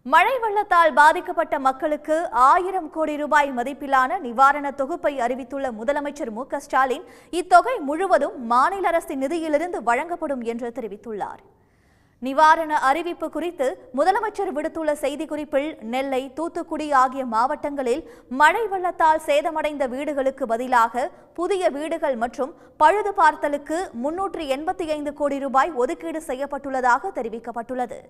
மழை வெள்ளத்தால் பாதிக்கப்பட்ட மக்களுக்கு 1000 கோடி ரூபாய் மதிப்பிலான நிவாரண தொகுப்பை அறிவித்துள்ள முதலமைச்சர் மு.க.ஸ்டாலின் இத்தொகை முழுவதும் மாநில அரசின் நிதியிலிருந்து வழங்கப்படும் என்று தெரிவித்துள்ளார். நிவாரண அறிவிப்பு குறித்து முதலமைச்சர் விடுத்துள்ள செய்திக்குறிப்பில் நெல்லை, தூத்துக்குடி ஆகிய மாவட்டங்களில் மழை வெள்ளத்தால் சேதமடைந்த வீடுகளுக்கு பதிலாக புதிய வீடுகள் மற்றும் பழுது பார்த்தலுக்கு 385 கோடி ரூபாய் ஒதுக்கீடு செய்யப்பட்டுள்ளதாக தெரிவிக்கப்பட்டுள்ளது.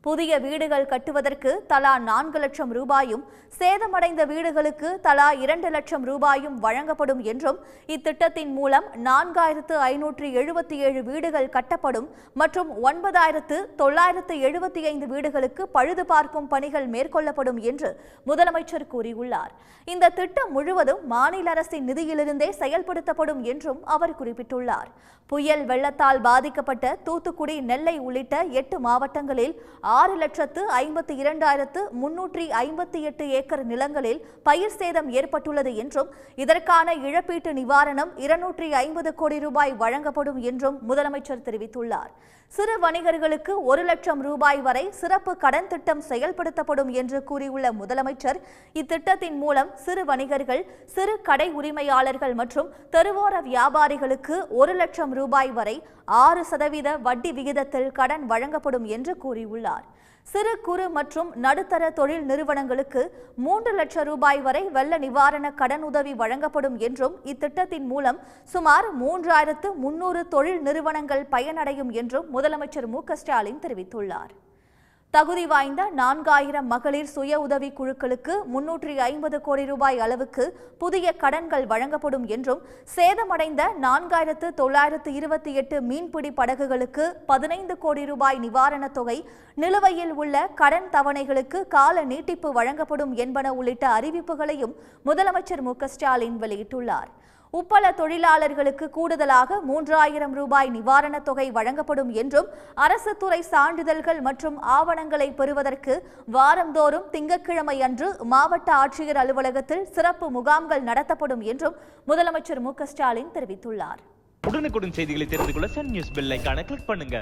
புதிய வீடுகள் கட்டுவதற்கு தலா 4 லட்சம் ரூபாயும், சேதமடைந்த வீடுகளுக்கு தலா 2 லட்சம் ரூபாயும் வழங்கப்படும் என்றும், இத்திட்டத்தின் மூலம் 4577 வீடுகள் கட்டப்படும் மற்றும் 9975 வீடுகளுக்கு பழுது பார்க்கும் பணிகள் மேற்கொள்ளப்படும் என்று முதலமைச்சர் கூறியுள்ளார். இந்த திட்டம் முழுவதும் மாநில அரசின் நிதியிலிருந்தே செயல்படுத்தப்படும் என்றும் அவர் குறிப்பிட்டுள்ளார். புயல் வெள்ளத்தால் பாதிக்கப்பட்ட தூத்துக்குடி, நெல்லை உள்ளிட்ட 8 மாவட்டங்களில் 6,52,358 ஏக்கர் நிலங்களில் பயிர் சேதம் ஏற்பட்டுள்ளது என்றும், இதற்கான இழப்பீட்டு நிவாரணம் 250 கோடி ரூபாய் வழங்கப்படும் என்றும் முதலமைச்சர் தெரிவித்துள்ளார். சிறு வணிகர்களுக்கு 1 லட்சம் ரூபாய் வரை சிறப்பு கடன் திட்டம் செயல்படுத்தப்படும் என்று கூறியுள்ள முதலமைச்சர், இத்திட்டத்தின் மூலம் சிறு வணிகர்கள், சிறு கடை உரிமையாளர்கள் மற்றும் தெருவோர வியாபாரிகளுக்கு 1 லட்சம் ரூபாய் வரை 6% வட்டி விகிதத்தில் கடன் வழங்கப்படும் என்று கூறியுள்ளார். சிறு குறு மற்றும் நடுத்தர தொழில் நிறுவனங்களுக்கு 3 லட்சம் ரூபாய் வரை வெள்ள நிவாரண கடன் உதவி வழங்கப்படும் என்றும், இத்திட்டத்தின் மூலம் சுமார் 3300 தொழில் நிறுவனங்கள் பயனடையும் என்றும் முதலமைச்சர் மு.க.ஸ்டாலின் தெரிவித்துள்ளார். தகுதி வாய்ந்த 4000 மகளிர் சுய உதவி குழுக்களுக்கு 350 கோடி ரூபாய் அளவுக்கு புதிய கடன்கள் வழங்கப்படும் என்றும், சேதமடைந்த 4928 மீன்பிடி படகுகளுக்கு 15 கோடி ரூபாய் நிவாரணத் தொகை, நிலுவையில் உள்ள கடன் தவணைகளுக்கு கால நீட்டிப்பு வழங்கப்படும் என்பன உள்ளிட்ட அறிவிப்புகளையும் முதலமைச்சர் மு.க.ஸ்டாலின் வெளியிட்டுள்ளார். உப்பள தொழிலாளர்களுக்கு கூடுதலாக 3000 ரூபாய் நிவாரணத் தொகை வழங்கப்படும் என்றும், அரசு துறை சான்றிதழ்கள் மற்றும் ஆவணங்களை பெறுவதற்கு வாரந்தோறும் திங்கட்கிழமை அன்று மாவட்ட ஆட்சியர் அலுவலகத்தில் சிறப்பு முகாம்கள் நடத்தப்படும் என்றும் முதலமைச்சர் மு.க.ஸ்டாலின் தெரிவித்துள்ளார். உடனுக்குடன் செய்திகளை தெரிந்து கொள்ள சன் நியூஸ் பெல் ஐகானை கிளிக் பண்ணுங்க.